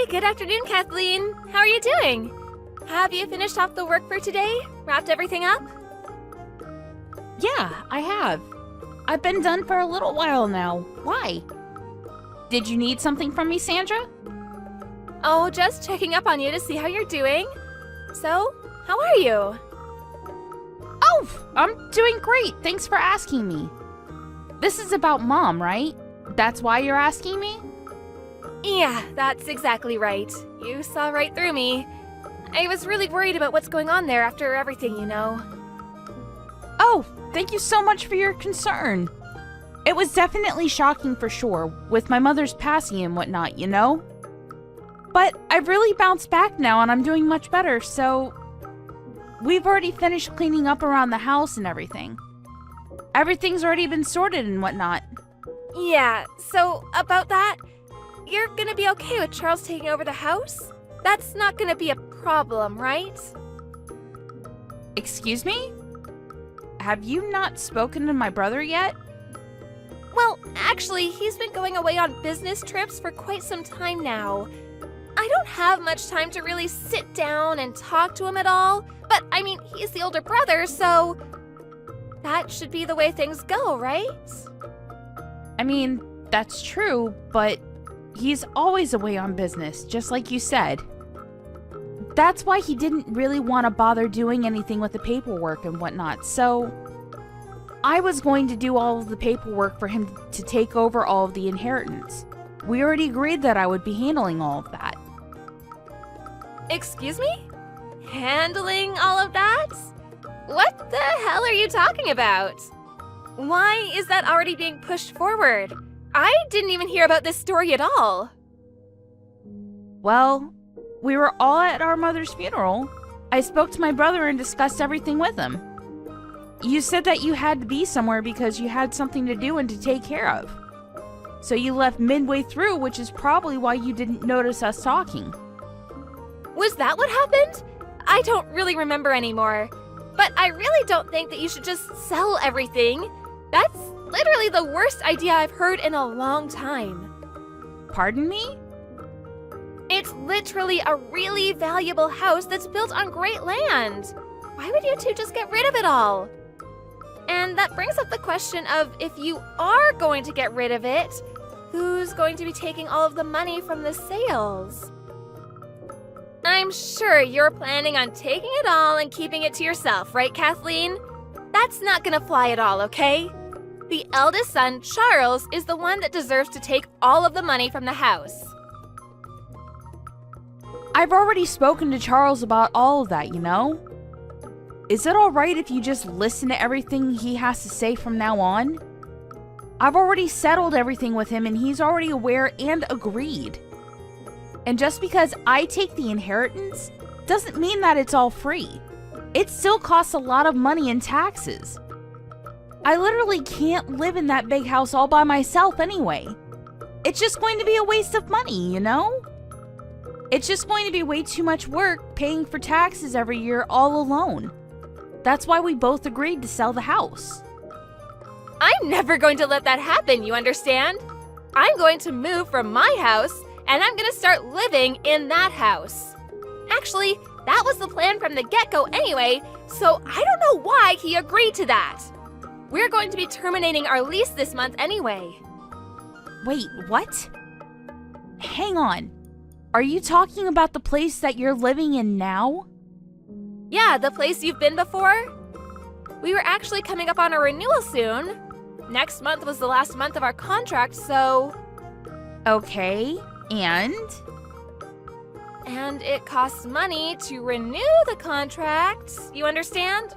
good afternoon, Kathleen. How are you doing? Have you finished off the work for today? Wrapped everything up? Yeah, I have. I've been done for a little while now. Why? Did you need something from me, Sandra? Oh, just checking up on you to see how you're doing. So, how are you? Oh, I'm doing great. Thanks for asking me. This is about Mom, right? That's why you're asking me? Yeah, that's exactly right. You saw right through me. I was really worried about what's going on there after everything, you know. Oh, thank you so much for your concern. It was definitely shocking for sure, with my mother's passing and whatnot, you know? But I've really bounced back now and I'm doing much better, so... We've already finished cleaning up around the house and everything. Everything's already been sorted and whatnot. Yeah, so about that, you're gonna be okay with Charles taking over the house? That's not gonna be a problem, right? Excuse me? Have you not spoken to my brother yet? Well, actually, he's been going away on business trips for quite some time now. I don't have much time to really sit down and talk to him at all, but I mean, he's the older brother, so that should be the way things go, right? I mean, that's true, but he's always away on business, just like you said. That's why he didn't really want to bother doing anything with the paperwork and whatnot, so I was going to do all of the paperwork for him to take over all of the inheritance. We already agreed that I would be handling all of that. Excuse me? Handling all of that? What the hell are you talking about? Why is that already being pushed forward? I didn't even hear about this story at all. Well, we were all at our mother's funeral. I spoke to my brother and discussed everything with him. You said that you had to be somewhere because you had something to do and to take care of. So you left midway through, which is probably why you didn't notice us talking. Was that what happened? I don't really remember anymore. But I really don't think that you should just sell everything. That's literally the worst idea I've heard in a long time. Pardon me? It's literally a really valuable house that's built on great land. Why would you two just get rid of it all? And that brings up the question of if you are going to get rid of it, who's going to be taking all of the money from the sales? I'm sure you're planning on taking it all and keeping it to yourself, right, Kathleen? That's not gonna fly at all, okay? The eldest son, Charles, is the one that deserves to take all of the money from the house. I've already spoken to Charles about all of that, you know? Is it alright if you just listen to everything he has to say from now on? I've already settled everything with him and he's already aware and agreed. And just because I take the inheritance doesn't mean that it's all free. It still costs a lot of money in taxes. I literally can't live in that big house all by myself anyway. It's just going to be a waste of money, you know? It's just going to be way too much work paying for taxes every year all alone. That's why we both agreed to sell the house. I'm never going to let that happen, you understand? I'm going to move from my house and I'm gonna start living in that house. Actually, that was the plan from the get-go anyway, so I don't know why he agreed to that. We're going to be terminating our lease this month anyway. Wait, what? Hang on. Are you talking about the place that you're living in now? Yeah, the place you've been before. We were actually coming up on a renewal soon. Next month was the last month of our contract, so... Okay, and? And it costs money to renew the contract, you understand?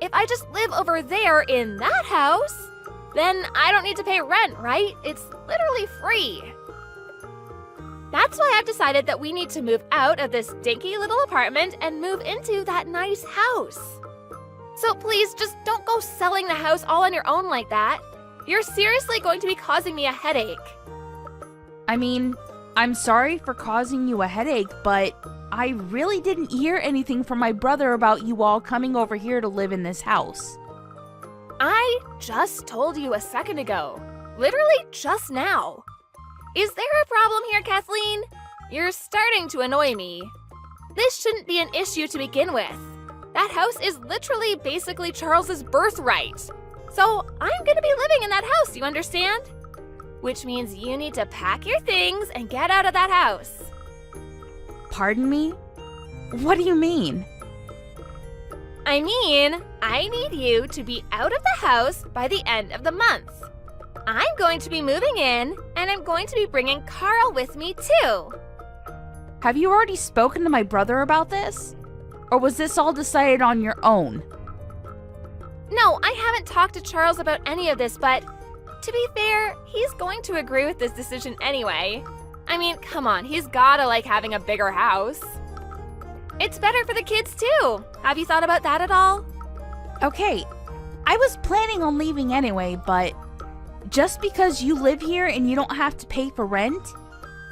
If I just live over there in that house, then I don't need to pay rent, right? It's literally free. That's why I've decided that we need to move out of this dinky little apartment and move into that nice house. So please, just don't go selling the house all on your own like that. You're seriously going to be causing me a headache. I mean, I'm sorry for causing you a headache, but I really didn't hear anything from my brother about you all coming over here to live in this house. I just told you a second ago. Literally just now. Is there a problem here, Kathleen? You're starting to annoy me. This shouldn't be an issue to begin with. That house is literally basically Charles's birthright. So I'm gonna be living in that house, you understand? Which means you need to pack your things and get out of that house. Pardon me? What do you mean? I mean, I need you to be out of the house by the end of the month. I'm going to be moving in, and I'm going to be bringing Carl with me too. Have you already spoken to my brother about this? Or was this all decided on your own? No, I haven't talked to Charles about any of this, but to be fair, he's going to agree with this decision anyway. I mean, come on, he's gotta like having a bigger house. It's better for the kids too. Have you thought about that at all? Okay, I was planning on leaving anyway, but just because you live here and you don't have to pay for rent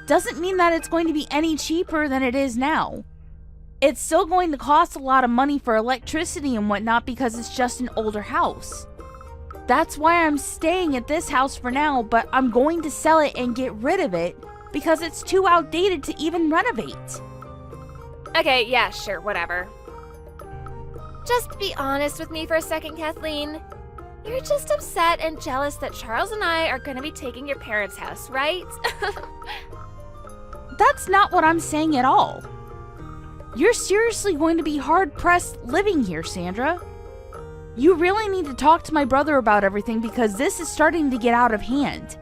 doesn't mean that it's going to be any cheaper than it is now. It's still going to cost a lot of money for electricity and whatnot because it's just an older house. That's why I'm staying at this house for now, but I'm going to sell it and get rid of it because it's too outdated to even renovate. Okay, yeah, sure, whatever. Just be honest with me for a second, Kathleen. You're just upset and jealous that Charles and I are going to be taking your parents' house, right? That's not what I'm saying at all. You're seriously going to be hard-pressed living here, Sandra. You really need to talk to my brother about everything because this is starting to get out of hand.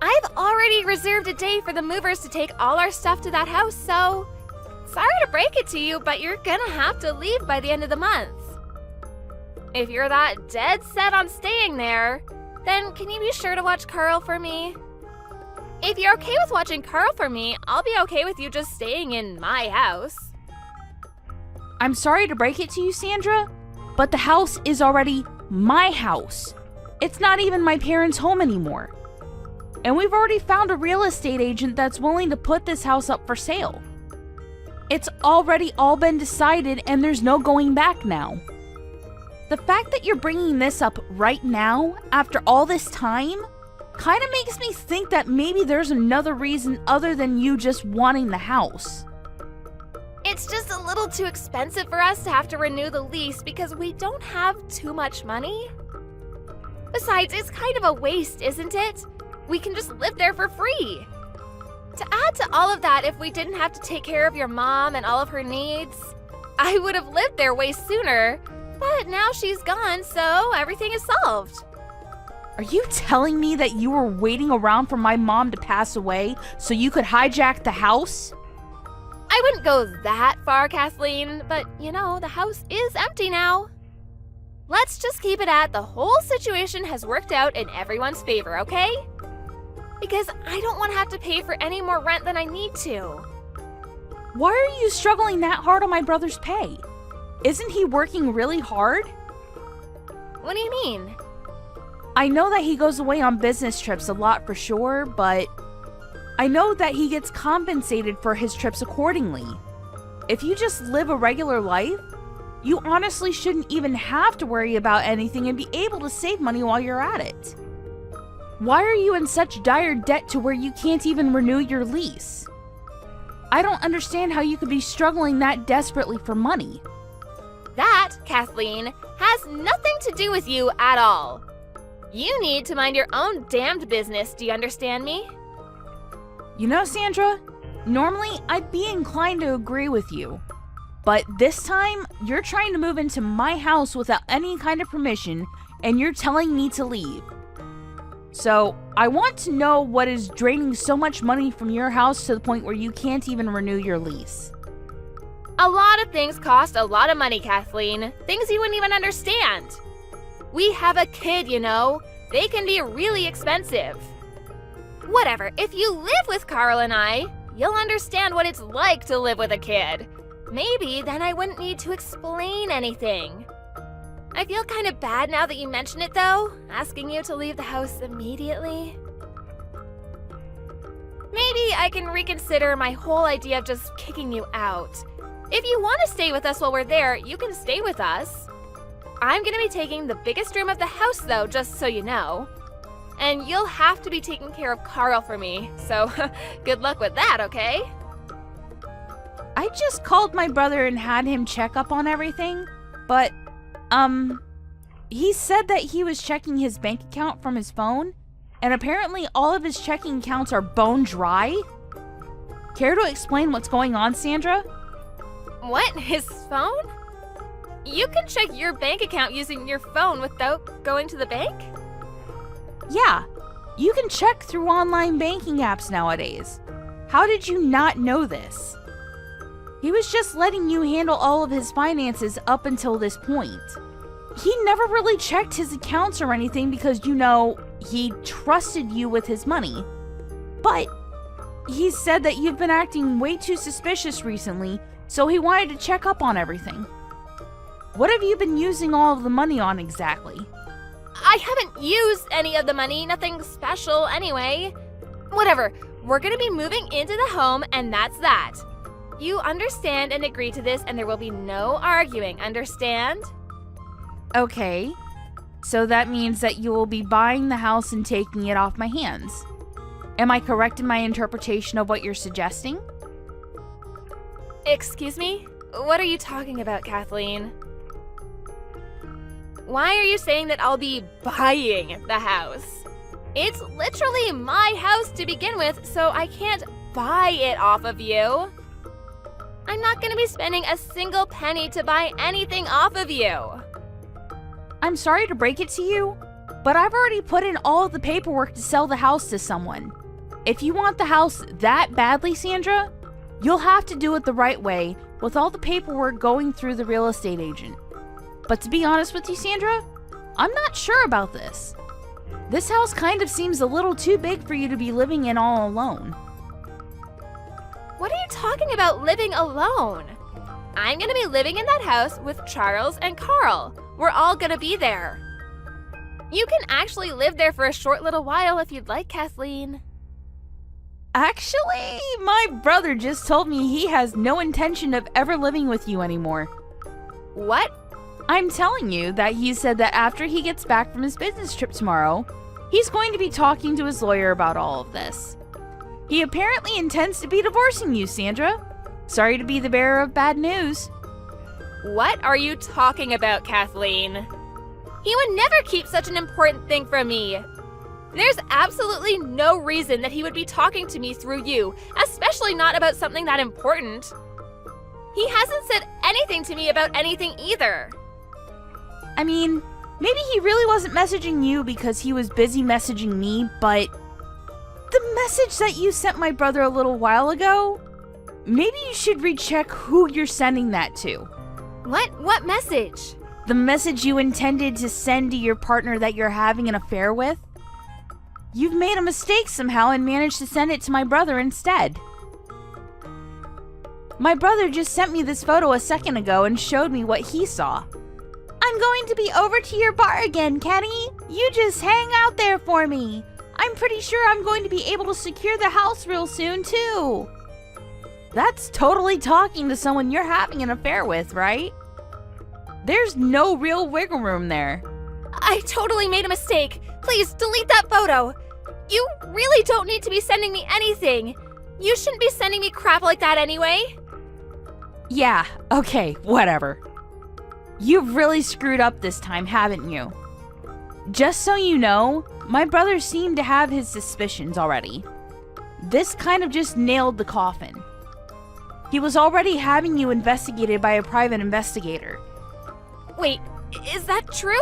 I've already reserved a day for the movers to take all our stuff to that house, so sorry to break it to you, but you're gonna have to leave by the end of the month. If you're that dead set on staying there, then can you be sure to watch Carl for me? If you're okay with watching Carl for me, I'll be okay with you just staying in my house. I'm sorry to break it to you, Sandra, but the house is already my house. It's not even my parents' home anymore. And we've already found a real estate agent that's willing to put this house up for sale. It's already all been decided and there's no going back now. The fact that you're bringing this up right now, after all this time, kind of makes me think that maybe there's another reason other than you just wanting the house. It's just a little too expensive for us to have to renew the lease because we don't have too much money. Besides, it's kind of a waste, isn't it? We can just live there for free. To add to all of that, if we didn't have to take care of your mom and all of her needs, I would have lived there way sooner. But now she's gone, so everything is solved. Are you telling me that you were waiting around for my mom to pass away so you could hijack the house? I wouldn't go that far, Kathleen, but you know, the house is empty now. Let's just keep it at the whole situation has worked out in everyone's favor, okay? Because I don't want to have to pay for any more rent than I need to. Why are you struggling that hard on my brother's pay? Isn't he working really hard? What do you mean? I know that he goes away on business trips a lot for sure, but I know that he gets compensated for his trips accordingly. If you just live a regular life, you honestly shouldn't even have to worry about anything and be able to save money while you're at it. Why are you in such dire debt to where you can't even renew your lease? I don't understand how you could be struggling that desperately for money. That, Kathleen, has nothing to do with you at all. You need to mind your own damned business, do you understand me? You know, Sandra, normally I'd be inclined to agree with you. But this time, you're trying to move into my house without any kind of permission, and you're telling me to leave. So, I want to know what is draining so much money from your house to the point where you can't even renew your lease. A lot of things cost a lot of money, Kathleen. Things you wouldn't even understand. We have a kid, you know. They can be really expensive. Whatever, if you live with Carl and I, you'll understand what it's like to live with a kid. Maybe then I wouldn't need to explain anything. I feel kind of bad now that you mention it though, asking you to leave the house immediately. Maybe I can reconsider my whole idea of just kicking you out. If you want to stay with us while we're there, you can stay with us. I'm going to be taking the biggest room of the house though, just so you know. And you'll have to be taking care of Carl for me, so good luck with that, okay? I just called my brother and had him check up on everything, but, he said that he was checking his bank account from his phone, and apparently all of his checking accounts are bone dry. Care to explain what's going on, Sandra? What? His phone? You can check your bank account using your phone without going to the bank? Yeah, you can check through online banking apps nowadays. How did you not know this? He was just letting you handle all of his finances up until this point. He never really checked his accounts or anything because, he trusted you with his money. But he said that you've been acting way too suspicious recently, so he wanted to check up on everything. What have you been using all of the money on exactly? I haven't used any of the money, nothing special anyway. Whatever, we're gonna be moving into the home and that's that. You understand and agree to this and there will be no arguing, understand? Okay, so that means that you will be buying the house and taking it off my hands. Am I correct in my interpretation of what you're suggesting? Excuse me? What are you talking about, Kathleen? Why are you saying that I'll be buying the house? It's literally my house to begin with, so I can't buy it off of you. I'm not gonna be spending a single penny to buy anything off of you. I'm sorry to break it to you, but I've already put in all of the paperwork to sell the house to someone. If you want the house that badly, Sandra, you'll have to do it the right way with all the paperwork going through the real estate agent. But to be honest with you, Sandra, I'm not sure about this. This house kind of seems a little too big for you to be living in all alone. What are you talking about living alone? I'm gonna be living in that house with Charles and Carl. We're all gonna be there. You can actually live there for a short little while if you'd like, Kathleen. Actually, my brother just told me he has no intention of ever living with you anymore. What? I'm telling you that he said that after he gets back from his business trip tomorrow, he's going to be talking to his lawyer about all of this. He apparently intends to be divorcing you, Sandra. Sorry to be the bearer of bad news. What are you talking about, Kathleen? He would never keep such an important thing from me. There's absolutely no reason that he would be talking to me through you, especially not about something that important. He hasn't said anything to me about anything either. I mean, maybe he really wasn't messaging you because he was busy messaging me, but the message that you sent my brother a little while ago, maybe you should recheck who you're sending that to. What message? The message you intended to send to your partner that you're having an affair with? You've made a mistake somehow and managed to send it to my brother instead. My brother just sent me this photo a second ago and showed me what he saw. I'm going to be over to your bar again, Kenny. You just hang out there for me. I'm pretty sure I'm going to be able to secure the house real soon, too. That's totally talking to someone you're having an affair with, right? There's no real wiggle room there. I totally made a mistake. Please delete that photo. You really don't need to be sending me anything. You shouldn't be sending me crap like that anyway. Yeah, okay, whatever. You've really screwed up this time, haven't you? Just so you know, my brother seemed to have his suspicions already. This kind of just nailed the coffin. He was already having you investigated by a private investigator. Wait, is that true?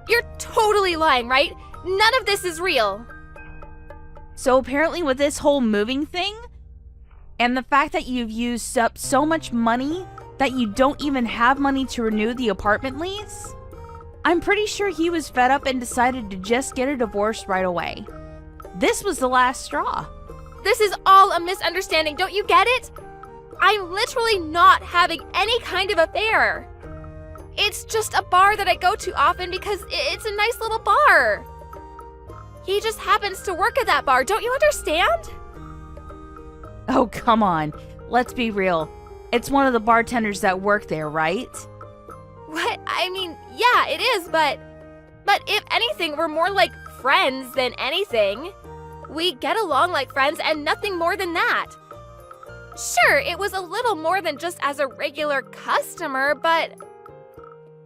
You're totally lying, right? None of this is real. So apparently with this whole moving thing, and the fact that you've used up so much money that you don't even have money to renew the apartment lease, I'm pretty sure he was fed up and decided to just get a divorce right away. This was the last straw. This is all a misunderstanding, don't you get it? I'm literally not having any kind of affair. It's just a bar that I go to often because it's a nice little bar. He just happens to work at that bar, don't you understand? Oh, come on. Let's be real. It's one of the bartenders that work there, right? What? I mean, yeah, it is, but if anything, we're more like friends than anything. We get along like friends and nothing more than that. Sure, it was a little more than just as a regular customer, but...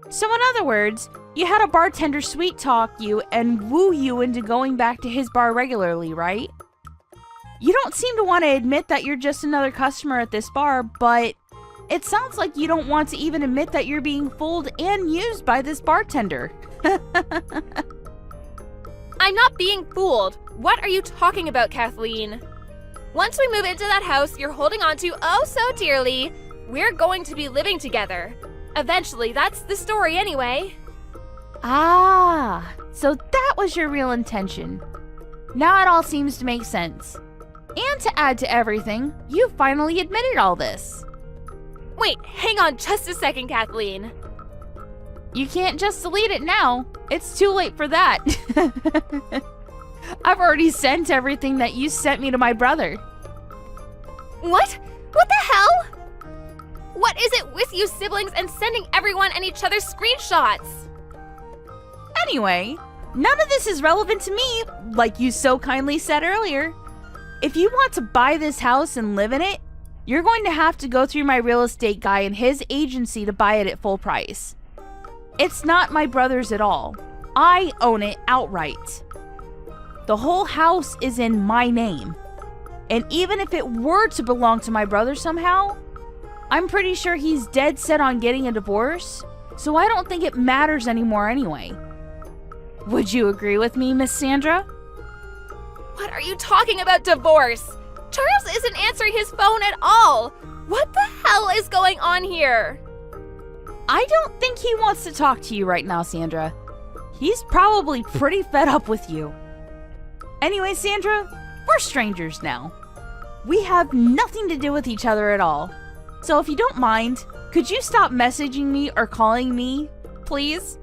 So in other words, you had a bartender sweet talk you and woo you into going back to his bar regularly, right? You don't seem to want to admit that you're just another customer at this bar, but it sounds like you don't want to even admit that you're being fooled and used by this bartender. I'm not being fooled. What are you talking about, Kathleen? Once we move into that house you're holding on to oh so dearly, we're going to be living together. Eventually, that's the story anyway. Ah, so that was your real intention. Now it all seems to make sense. And to add to everything, you finally admitted all this. Wait, hang on just a second, Kathleen. You can't just delete it now. It's too late for that. I've already sent everything that you sent me to my brother. What? What the hell? What is it with you siblings and sending everyone and each other screenshots? Anyway, none of this is relevant to me, like you so kindly said earlier. If you want to buy this house and live in it, you're going to have to go through my real estate guy and his agency to buy it at full price. It's not my brother's at all. I own it outright. The whole house is in my name. And even if it were to belong to my brother somehow, I'm pretty sure he's dead set on getting a divorce, so I don't think it matters anymore anyway. Would you agree with me, Miss Sandra? What are you talking about divorce? Charles isn't answering his phone at all. What the hell is going on here? I don't think he wants to talk to you right now, Sandra. He's probably pretty fed up with you. Anyway, Sandra, we're strangers now. We have nothing to do with each other at all. So if you don't mind, could you stop messaging me or calling me, please?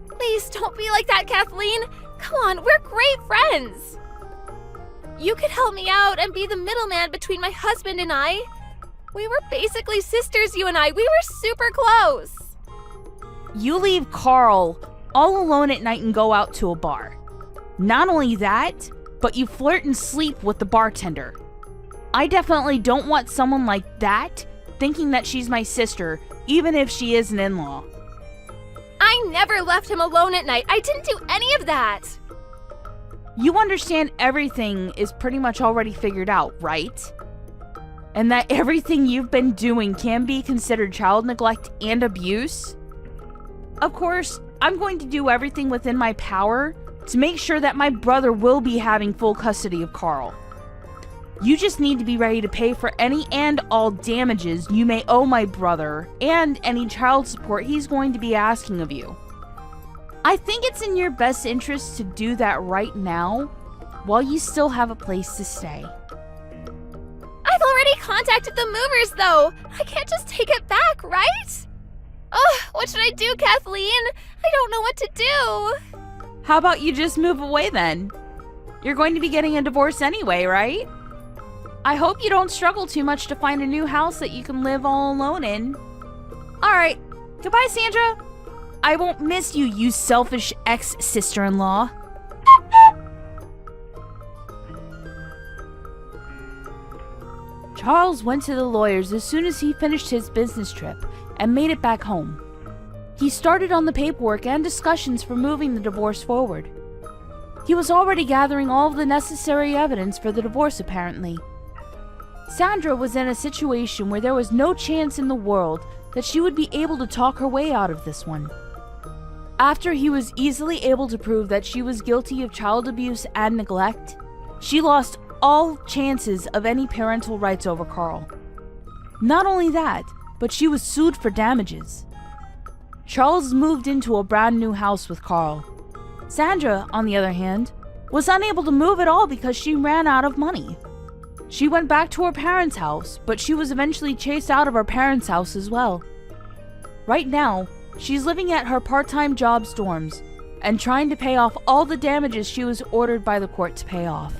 Please don't be like that, Kathleen. Come on, we're great friends. You could help me out and be the middleman between my husband and I. We were basically sisters, you and I. We were super close. You leave Carl all alone at night and go out to a bar. Not only that, but you flirt and sleep with the bartender. I definitely don't want someone like that thinking that she's my sister, even if she is an in-law. I never left him alone at night. I didn't do any of that. You understand everything is pretty much already figured out, right? And that everything you've been doing can be considered child neglect and abuse? Of course, I'm going to do everything within my power to make sure that my brother will be having full custody of Carl. You just need to be ready to pay for any and all damages you may owe my brother and any child support he's going to be asking of you. I think it's in your best interest to do that right now while you still have a place to stay. I've already contacted the movers, though. I can't just take it back, right? Ugh, what should I do, Kathleen? I don't know what to do. How about you just move away then? You're going to be getting a divorce anyway, right? I hope you don't struggle too much to find a new house that you can live all alone in. Alright, goodbye, Sandra. I won't miss you, you selfish ex-sister-in-law. Charles went to the lawyers as soon as he finished his business trip and made it back home. He started on the paperwork and discussions for moving the divorce forward. He was already gathering all of the necessary evidence for the divorce, apparently. Sandra was in a situation where there was no chance in the world that she would be able to talk her way out of this one. After he was easily able to prove that she was guilty of child abuse and neglect, she lost all chances of any parental rights over Carl. Not only that, but she was sued for damages. Charles moved into a brand new house with Carl. Sandra, on the other hand, was unable to move at all because she ran out of money. She went back to her parents' house, but she was eventually chased out of her parents' house as well. Right now, she's living at her part-time job's dorms and trying to pay off all the damages she was ordered by the court to pay off.